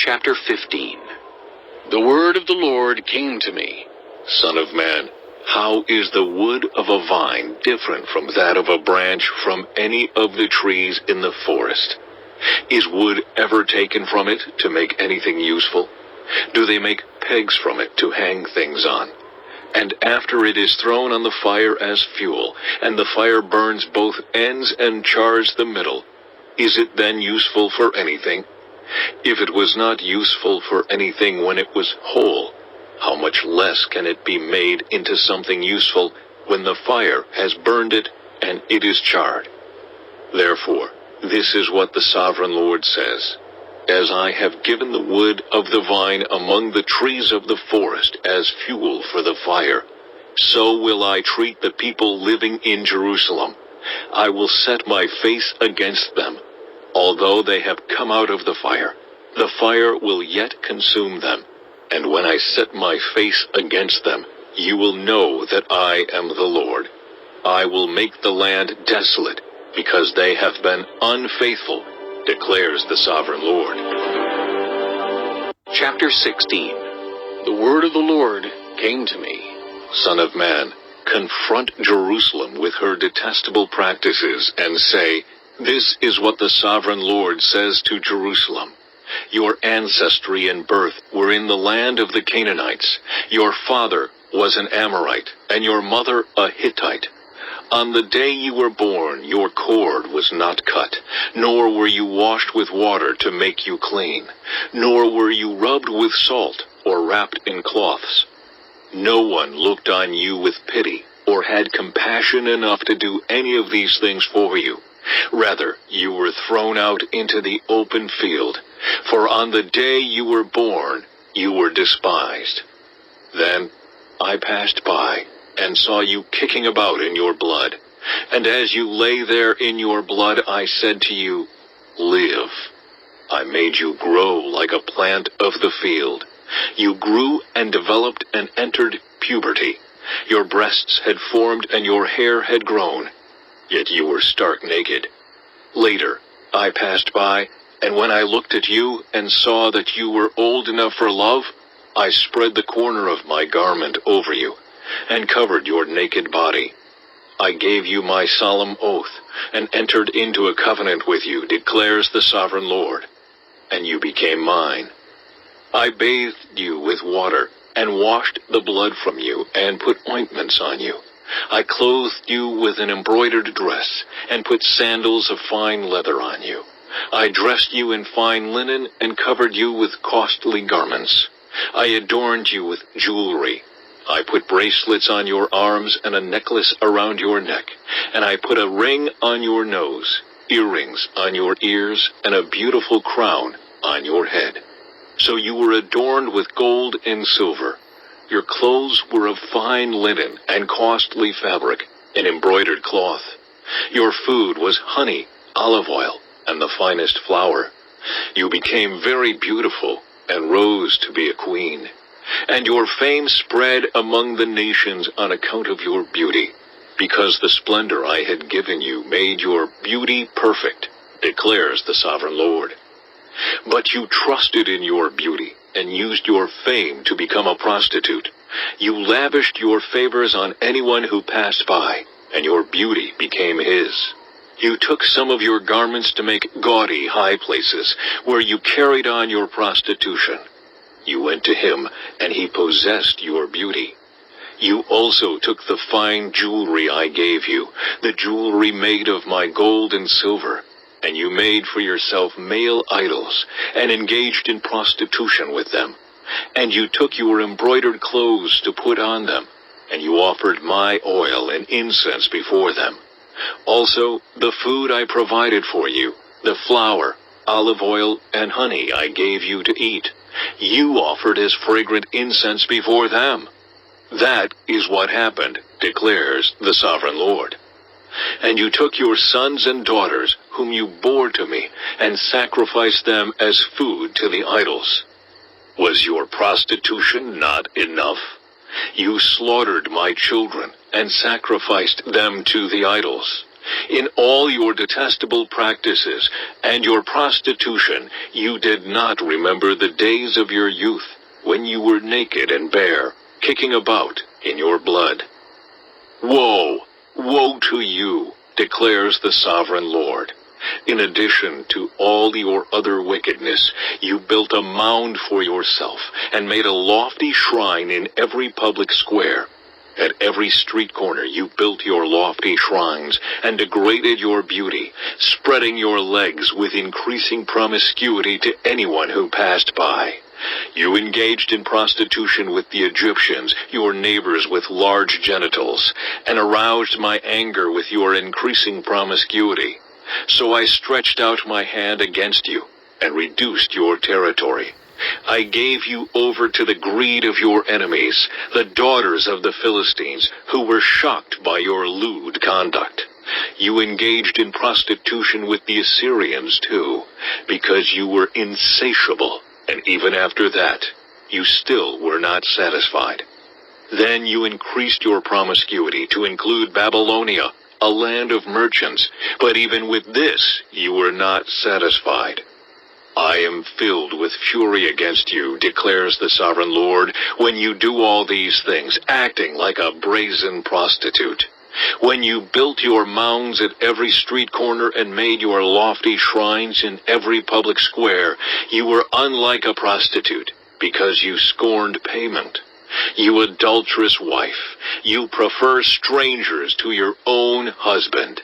Chapter 15. The word of the Lord came to me. Son of man, how is the wood of a vine different from that of a branch from any of the trees in the forest? Is wood ever taken from it to make anything useful? Do they make pegs from it to hang things on? And after it is thrown on the fire as fuel, and the fire burns both ends and chars the middle, is it then useful for anything? If it was not useful for anything when it was whole, how much less can it be made into something useful when the fire has burned it and it is charred? Therefore, this is what the Sovereign Lord says. As I have given the wood of the vine among the trees of the forest as fuel for the fire, so will I treat the people living in Jerusalem. I will set my face against them. Although they have come out of the fire will yet consume them. And when I set my face against them, you will know that I am the Lord. I will make the land desolate, because they have been unfaithful, declares the Sovereign Lord. Chapter 16. The word of the Lord came to me. Son of man, confront Jerusalem with her detestable practices and say, this is what the Sovereign Lord says to Jerusalem. Your ancestry and birth were in the land of the Canaanites. Your father was an Amorite, and your mother a Hittite. On the day you were born, your cord was not cut, nor were you washed with water to make you clean, nor were you rubbed with salt or wrapped in cloths. No one looked on you with pity or had compassion enough to do any of these things for you. Rather, you were thrown out into the open field, for on the day you were born, you were despised. Then I passed by and saw you kicking about in your blood, and as you lay there in your blood, I said to you, live. I made you grow like a plant of the field. You grew and developed and entered puberty. Your breasts had formed and your hair had grown. Yet you were stark naked. Later, I passed by, and when I looked at you and saw that you were old enough for love, I spread the corner of my garment over you, and covered your naked body. I gave you my solemn oath, and entered into a covenant with you, declares the Sovereign Lord, and you became mine. I bathed you with water, and washed the blood from you, and put ointments on you. I clothed you with an embroidered dress, and put sandals of fine leather on you. I dressed you in fine linen, and covered you with costly garments. I adorned you with jewelry. I put bracelets on your arms and a necklace around your neck, and I put a ring on your nose, earrings on your ears, and a beautiful crown on your head. So you were adorned with gold and silver. Your clothes were of fine linen and costly fabric and embroidered cloth. Your food was honey, olive oil, and the finest flour. You became very beautiful and rose to be a queen. And your fame spread among the nations on account of your beauty, because the splendor I had given you made your beauty perfect, declares the Sovereign Lord. But you trusted in your beauty and used your fame to become a prostitute. You lavished your favors on anyone who passed by, and your beauty became his. You took some of your garments to make gaudy high places, where you carried on your prostitution. You went to him, and he possessed your beauty. You also took the fine jewelry I gave you, the jewelry made of my gold and silver, and you made for yourself male idols, and engaged in prostitution with them. And you took your embroidered clothes to put on them, and you offered my oil and incense before them. Also, the food I provided for you, the flour, olive oil, and honey I gave you to eat, you offered as fragrant incense before them. That is what happened, declares the Sovereign Lord. And you took your sons and daughters, whom you bore to me, and sacrificed them as food to the idols. Was your prostitution not enough? You slaughtered my children, and sacrificed them to the idols. In all your detestable practices and your prostitution, you did not remember the days of your youth, when you were naked and bare, kicking about in your blood. Woe, woe to you, declares the sovereign Lord. In addition to all your other wickedness, you built a mound for yourself and made a lofty shrine in every public square. At every street corner you built your lofty shrines and degraded your beauty, spreading your legs with increasing promiscuity to anyone who passed by. You engaged in prostitution with the Egyptians, your neighbors with large genitals, and aroused my anger with your increasing promiscuity. So I stretched out my hand against you and reduced your territory. I gave you over to the greed of your enemies, the daughters of the Philistines, who were shocked by your lewd conduct. You engaged in prostitution with the Assyrians, too, because you were insatiable, and even after that, you still were not satisfied. Then you increased your promiscuity to include Babylonia, a land of merchants, but even with this you were not satisfied. I am filled with fury against you, declares the sovereign Lord, when you do all these things, acting like a brazen prostitute. When you built your mounds at every street corner and made your lofty shrines in every public square, you were unlike a prostitute, because you scorned payment. You adulterous wife, you prefer strangers to your own husband.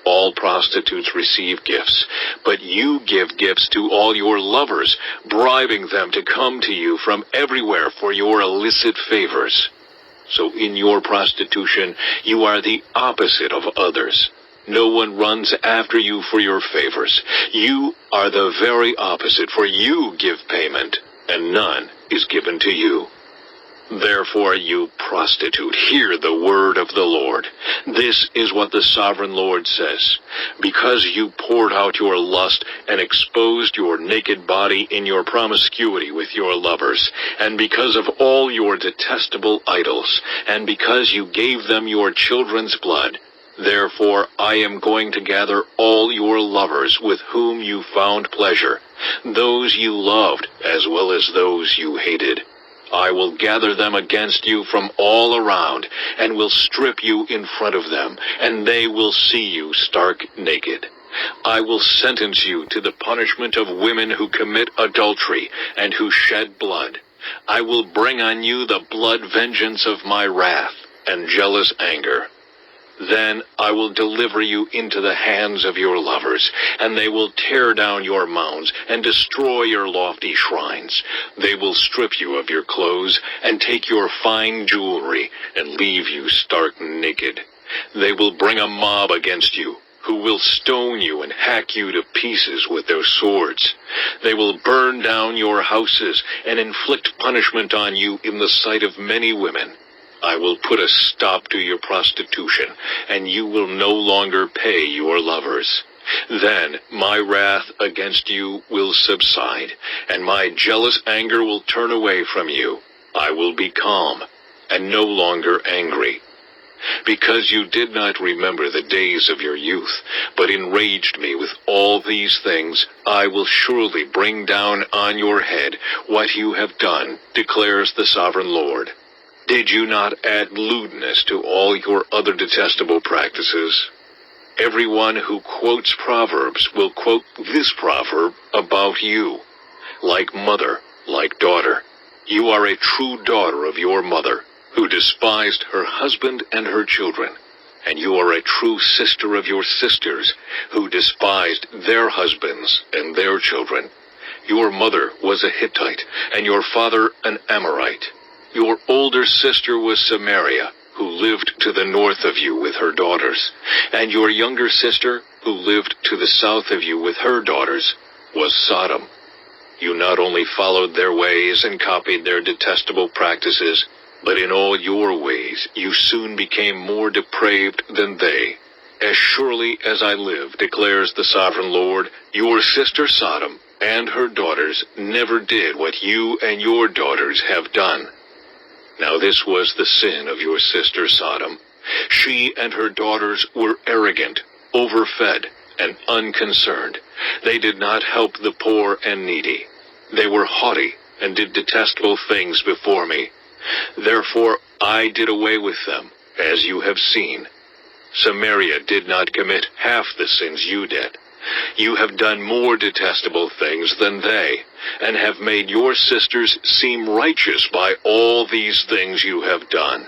All prostitutes receive gifts, but you give gifts to all your lovers, bribing them to come to you from everywhere for your illicit favors. So in your prostitution, you are the opposite of others. No one runs after you for your favors. You are the very opposite, for you give payment, and none is given to you. Therefore, you prostitute, hear the word of the Lord. This is what the sovereign Lord says. Because you poured out your lust and exposed your naked body in your promiscuity with your lovers, and because of all your detestable idols, and because you gave them your children's blood, therefore I am going to gather all your lovers with whom you found pleasure, those you loved as well as those you hated. I will gather them against you from all around, and will strip you in front of them, and they will see you stark naked. I will sentence you to the punishment of women who commit adultery and who shed blood. I will bring on you the blood vengeance of my wrath and jealous anger. Then I will deliver you into the hands of your lovers, and they will tear down your mounds and destroy your lofty shrines. They will strip you of your clothes and take your fine jewelry and leave you stark naked. They will bring a mob against you, who will stone you and hack you to pieces with their swords. They will burn down your houses and inflict punishment on you in the sight of many women. I will put a stop to your prostitution, and you will no longer pay your lovers. Then my wrath against you will subside, and my jealous anger will turn away from you. I will be calm, and no longer angry. Because you did not remember the days of your youth, but enraged me with all these things, I will surely bring down on your head what you have done, declares the sovereign Lord. Did you not add lewdness to all your other detestable practices? Everyone who quotes Proverbs will quote this proverb about you. Like mother, like daughter. You are a true daughter of your mother, who despised her husband and her children. And you are a true sister of your sisters, who despised their husbands and their children. Your mother was a Hittite, and your father an Amorite. Your older sister was Samaria, who lived to the north of you with her daughters. And your younger sister, who lived to the south of you with her daughters, was Sodom. You not only followed their ways and copied their detestable practices, but in all your ways you soon became more depraved than they. As surely as I live, declares the sovereign Lord, your sister Sodom and her daughters never did what you and your daughters have done. Now this was the sin of your sister Sodom. She and her daughters were arrogant, overfed and unconcerned. They did not help the poor and needy. They were haughty and did detestable things before me. Therefore I did away with them, as you have seen. Samaria did not commit half the sins you did. You have done more detestable things than they, and have made your sisters seem righteous by all these things you have done.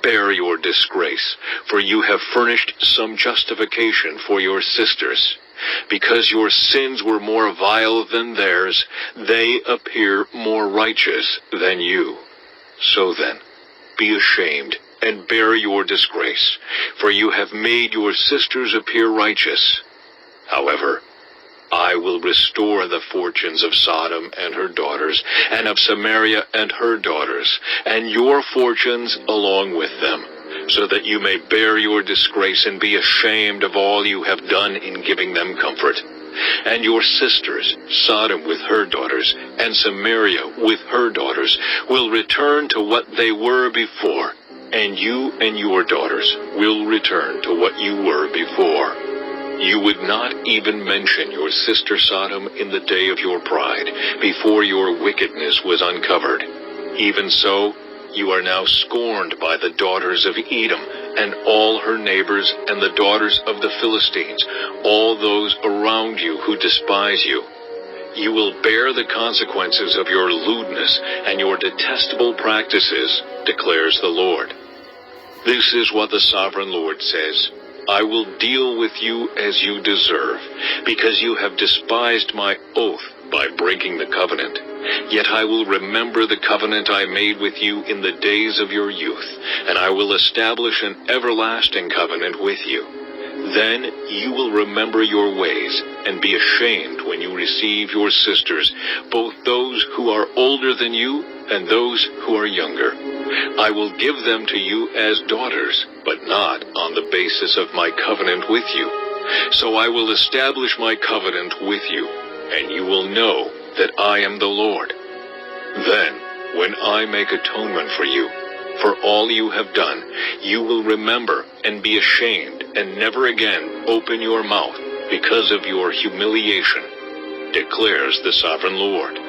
Bear your disgrace, for you have furnished some justification for your sisters. Because your sins were more vile than theirs, they appear more righteous than you. So then, be ashamed and bear your disgrace, for you have made your sisters appear righteous. However, I will restore the fortunes of Sodom and her daughters, and of Samaria and her daughters, and your fortunes along with them, so that you may bear your disgrace and be ashamed of all you have done in giving them comfort. And your sisters, Sodom with her daughters, and Samaria with her daughters, will return to what they were before, and you and your daughters will return to what you were before. You would not even mention your sister Sodom in the day of your pride, before your wickedness was uncovered. Even so, you are now scorned by the daughters of Edom, and all her neighbors, and the daughters of the Philistines, all those around you who despise you. You will bear the consequences of your lewdness and your detestable practices, declares the Lord. This is what the sovereign Lord says. I will deal with you as you deserve, because you have despised my oath by breaking the covenant. Yet I will remember the covenant I made with you in the days of your youth, and I will establish an everlasting covenant with you. Then you will remember your ways, and be ashamed when you receive your sisters, both those who are older than you and those who are younger. I will give them to you as daughters, but not on the basis of my covenant with you. So I will establish my covenant with you, and you will know that I am the Lord. Then, when I make atonement for you, for all you have done, you will remember and be ashamed, and never again open your mouth because of your humiliation, declares the sovereign Lord.